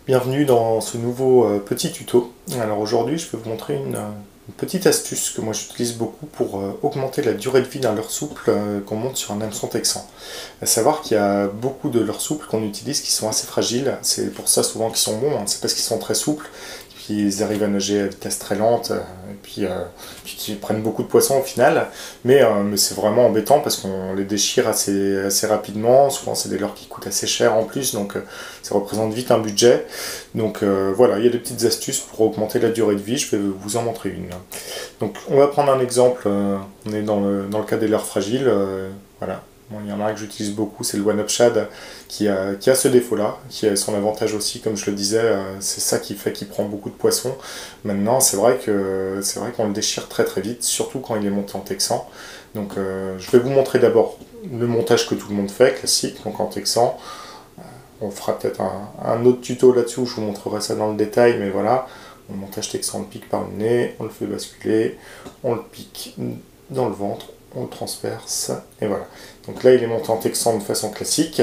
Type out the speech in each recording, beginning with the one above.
Bienvenue dans ce nouveau petit tuto. Alors aujourd'hui je vais vous montrer une petite astuce que moi j'utilise beaucoup pour augmenter la durée de vie d'un leurre souple qu'on monte sur un hameçon texan. À savoir qu'il y a beaucoup de leurres souples qu'on utilise qui sont assez fragiles, c'est pour ça souvent qu'ils sont bons, hein. C'est parce qu'ils sont très souples, puis ils arrivent à nager à vitesse très lente, et puis qu'ils prennent beaucoup de poissons au final, mais c'est vraiment embêtant parce qu'on les déchire assez rapidement, souvent c'est des leurres qui coûtent assez cher en plus, donc ça représente vite un budget. Donc voilà, il y a des petites astuces pour augmenter la durée de vie, je vais vous en montrer une. Donc on va prendre un exemple, on est dans le cas des leurres fragiles, voilà. Bon, il y en a un que j'utilise beaucoup, c'est le One-Up Shad qui a ce défaut-là, qui a son avantage aussi, comme je le disais, c'est ça qui fait qu'il prend beaucoup de poissons. Maintenant, c'est vrai qu'on le déchire très très vite, surtout quand il est monté en texan. Donc je vais vous montrer d'abord le montage que tout le monde fait, classique, donc en texan. On fera peut-être un autre tuto là-dessus où je vous montrerai ça dans le détail, mais voilà. Le montage texan, on le pique par le nez, on le fait basculer, on le pique dans le ventre, on le transperce, et voilà. Donc là, il est monté en texan de façon classique,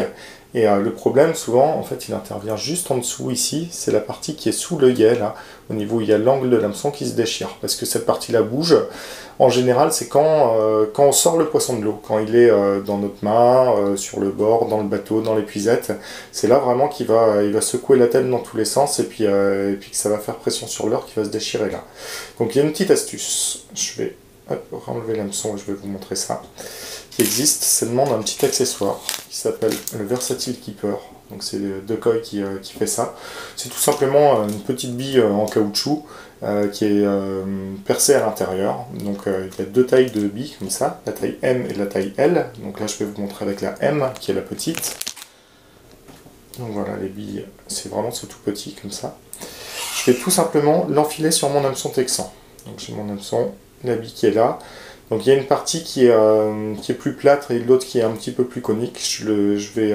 et le problème, souvent, en fait, il intervient juste en dessous, ici, c'est la partie qui est sous l'œillet, là, au niveau où il y a l'angle de l'hameçon qui se déchire, parce que cette partie-là bouge. En général, c'est quand on sort le poisson de l'eau, quand il est dans notre main, sur le bord, dans le bateau, dans l'épuisette, c'est là vraiment qu'il va secouer la tête dans tous les sens, et puis que ça va faire pression sur leurre qui va se déchirer là. Donc il y a une petite astuce, je vais enlever l'hameçon et je vais vous montrer ça, qui existe, ça demande un petit accessoire qui s'appelle le Versatile Keeper. Donc c'est Decoy qui fait ça. C'est tout simplement une petite bille en caoutchouc qui est percée à l'intérieur. Donc il y a deux tailles de billes comme ça, la taille M et la taille L. Donc là je vais vous montrer avec la M qui est la petite. Donc voilà, les billes, c'est tout petit comme ça. Je vais tout simplement l'enfiler sur mon hameçon texan. Donc j'ai mon hameçon, la bille qui est là. Donc il y a une partie qui est plus plate et l'autre qui est un petit peu plus conique. Je vais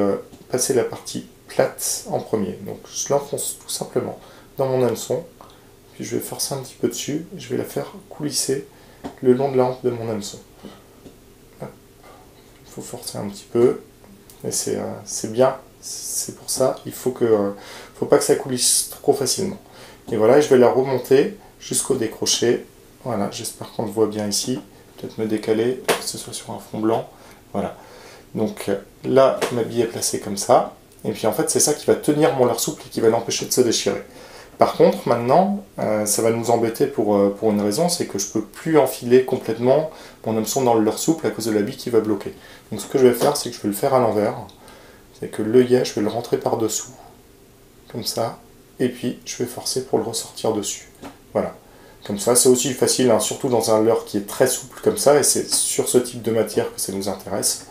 passer la partie plate en premier. Donc je l'enfonce tout simplement dans mon hameçon. Puis je vais forcer un petit peu dessus. Je vais la faire coulisser le long de la hampe de mon hameçon. Il faut forcer un petit peu. Et c'est bien. C'est pour ça. Il faut pas que ça coulisse trop facilement. Et voilà, je vais la remonter jusqu'au décroché. Voilà, j'espère qu'on le voit bien ici. Peut-être me décaler, que ce soit sur un fond blanc. Voilà. Donc là, ma bille est placée comme ça. Et puis en fait, c'est ça qui va tenir mon leurre souple et qui va l'empêcher de se déchirer. Par contre, maintenant, ça va nous embêter pour une raison, c'est que je ne peux plus enfiler complètement mon hameçon dans le leurre souple à cause de la bille qui va bloquer. Donc ce que je vais faire, c'est que je vais le faire à l'envers. C'est que l'œillet, je vais le rentrer par-dessous. Comme ça. Et puis, je vais forcer pour le ressortir dessus. Voilà. Comme ça, c'est aussi facile, hein, surtout dans un leurre qui est très souple comme ça, et c'est sur ce type de matière que ça nous intéresse.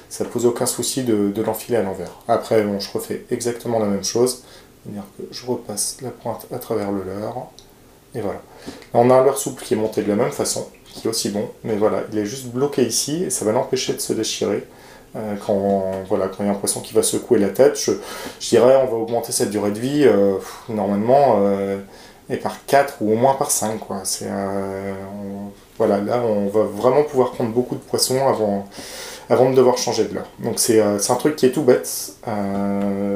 Ça ne pose aucun souci de l'enfiler à l'envers. Après, bon, je refais exactement la même chose, c'est-à-dire que je repasse la pointe à travers le leurre, et voilà. Là, on a un leurre souple qui est monté de la même façon, qui est aussi bon, mais voilà, il est juste bloqué ici, et ça va l'empêcher de se déchirer. Quand il y a un poisson qui va secouer la tête, je dirais on va augmenter cette durée de vie, normalement, et par 4 ou au moins par 5, quoi. Voilà, là on va vraiment pouvoir prendre beaucoup de poissons avant de devoir changer de leurre. Donc c'est un truc qui est tout bête,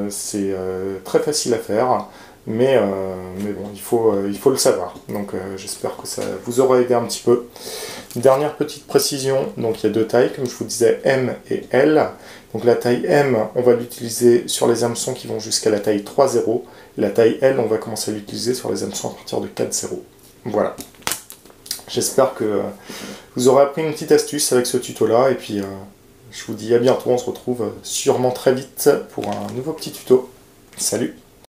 c'est très facile à faire, mais bon, il faut le savoir. Donc j'espère que ça vous aura aidé un petit peu. Une dernière petite précision, donc il y a deux tailles, comme je vous disais, M et L. Donc la taille M, on va l'utiliser sur les hameçons qui vont jusqu'à la taille 3,0. La taille L, on va commencer à l'utiliser sur les hameçons à partir de 4,0. Voilà. J'espère que vous aurez appris une petite astuce avec ce tuto-là, et puis je vous dis à bientôt, on se retrouve sûrement très vite pour un nouveau petit tuto. Salut!